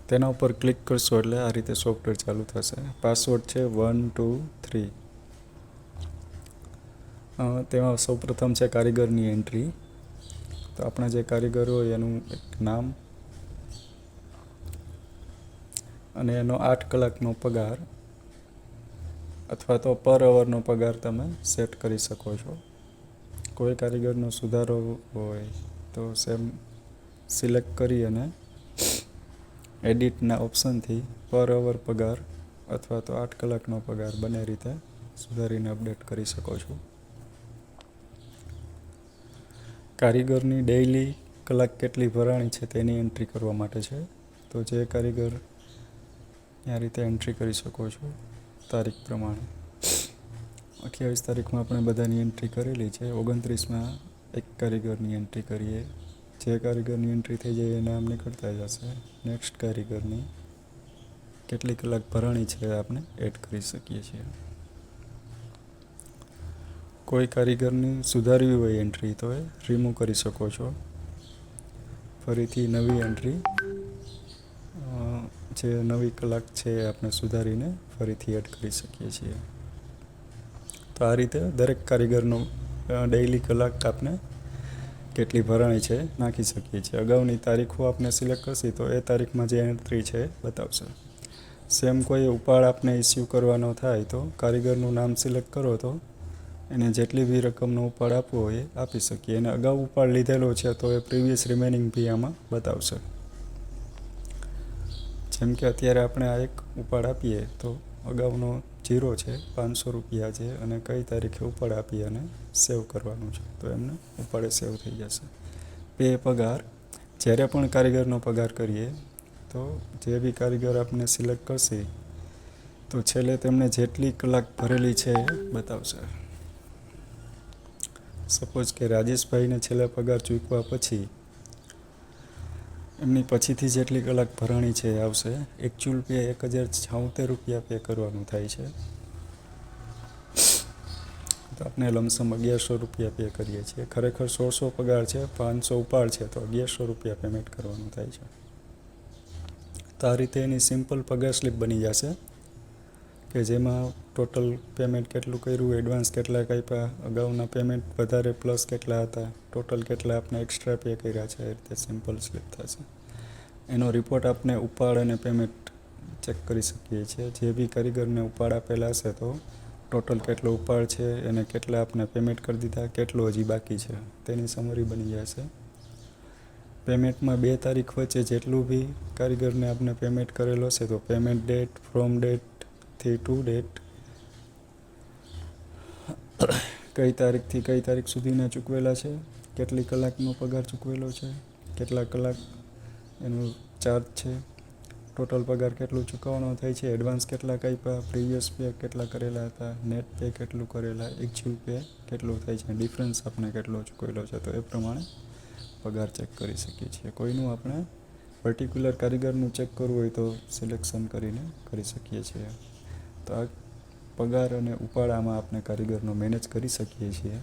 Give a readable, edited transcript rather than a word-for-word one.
તેના ઉપર ક્લિક કરશો એટલે આ રીતે સોફ્ટવેર ચાલુ થશે. પાસવર્ડ છે 1 2 3. તેમાં સૌપ્રથમ છે કારીગરની એન્ટ્રી. તો આપણા જે કારીગર હોય એનું એક નામ અને એનો 8 કલાકનો પગાર અથવા તો પર અવરનો પગાર તમે સેટ કરી શકો છો. કોઈ કારીગરનો સુધારો હોય તો સેમ સિલેક્ટ કરી અને એડિટના ઓપ્શનથી પર અવર પગાર અથવા તો 8 કલાકનો પગાર બંને રીતે સુધારીને અપડેટ કરી શકો છો. કારીગરની ડેઇલી કલાક કેટલી ભરાણી છે તેની એન્ટ્રી કરવા માટે છે. તો જે કારીગર આ રીતે એન્ટ્રી કરી શકો છો તારીખ પ્રમાણે. 28 તારીખમાં આપણે બધાની એન્ટ્રી કરેલી છે. 29માં એક કારીગરની એન્ટ્રી કરીએ. જે કારીગરની એન્ટ્રી થઈ જાય એ નામ નીકળતા જશે. નેક્સ્ટ કારીગરની કેટલી કલાક ભરાણી છે આપણે એડ કરી શકીએ છીએ. કોઈ કારીગરની સુધારવી હોય એન્ટ્રી તો એ રિમૂવ કરી શકો છો. ફરીથી નવી એન્ટ્રી જે નવી કલાક છે એ આપણે સુધારીને ફરીથી એડ કરી શકીએ છીએ. તો આ રીતે દરેક કારીગરનો ડેઇલી કલાક આપણે કેટલી ભરાણી છે નાખી શકીએ છીએ. અગાઉની તારીખો આપણે સિલેક્ટ કરશી તો એ તારીખમાં જે એન્ટ્રી છે એ બતાવશે. સેમ કોઈ ઉપાડ આપણે ઇસ્યુ કરવાનો થાય તો કારીગરનું નામ સિલેક્ટ કરો તો એને જેટલી બી રકમનો ઉપાડ આપવો હોય એ આપી શકીએ. એને અગાઉ ઉપાડ લીધેલો છે તો એ પ્રીવિયસ રિમેનિંગ બી આમાં બતાવશે. જેમ કે અત્યારે આપણે આ એક ઉપાડ આપીએ તો અગાઉનો 0 છે, 500 રૂપિયા છે અને કઈ તારીખે ઉપાડ આપી અને સેવ કરવાનું છે તો એમને ઉપાડે સેવ થઈ જશે. પે પગાર જ્યારે પણ કારીગરનો પગાર કરીએ તો જે બી કારીગર આપણે સિલેક્ટ કરશે તો છેલ્લે તેમણે જેટલી કલાક ભરેલી છે એ બતાવશે. સપોઝ કે રાજેશભાઈને છેલ્લે પગાર ચૂકવા પછી એમની પછીથી જેટલી કલાક ભરાણી છે એ આવશે. એકચ્યુઅલ પે 1076 રૂપિયા પે કરવાનું થાય છે. તો આપણે લમસમ 1100 રૂપિયા પે કરીએ છીએ. ખરેખર 1600 પગાર છે, 500 ઉપાડ છે તો 1100 રૂપિયા પેમેન્ટ કરવાનું થાય છે. તો આ રીતે એની સિમ્પલ પગાર સ્લિપ બની જશે કે જેમાં ટોટલ પેમેન્ટ કેટલું કર્યું, એડવાન્સ કેટલા કાપ્યા, અગાઉના પેમેન્ટ વધારે પ્લસ કેટલા હતા, ટોટલ કેટલા આપણે એક્સ્ટ્રા પે કર્યા છે, એ રીતે સિમ્પલ સ્લિપ થશે. એનો રિપોર્ટ આપણે ઉપાડ અને પેમેન્ટ ચેક કરી શકીએ છીએ. જે બી કારીગરને ઉપાડ આપેલા હશે તો ટોટલ કેટલો ઉપાડ છે, એને કેટલા આપણે પેમેન્ટ કરી દીધા, કેટલું હજી બાકી છે તેની સમરી બની જશે. પેમેન્ટમાં 2 તારીખ વચ્ચે જેટલું બી કારીગરને આપણે પેમેન્ટ કરેલો હશે તો પેમેન્ટ ડેટ, ફ્રોમ ડેટથી ટુ ડેટ, કઈ તારીખથી કઈ તારીખ સુધીના ચૂકવેલા છે, કેટલી કલાકનો પગાર ચૂકવેલો છે, કેટલા કલાક એનું ચાર્જ છે, ટોટલ પગાર કેટલું ચૂકવવાનો થાય છે, એડવાન્સ કેટલા કાપ્યા, પ્રીવિયસ પે કેટલા કરેલા હતા, નેટ પે કેટલું કરેલા, એકચ્યુઅલ પે કેટલું થાય છે, ડિફરન્સ આપણે કેટલો ચૂકવેલો છે તો એ પ્રમાણે પગાર ચેક કરી શકીએ છીએ. કોઈનું આપણે પર્ટિક્યુલર કારીગરનું ચેક કરવું હોય તો સિલેક્શન કરીને કરી શકીએ છીએ. તો આ પગાર અને ઉપાડામાં આપણે કારીગરનો મેનેજ કરી શકીએ છીએ.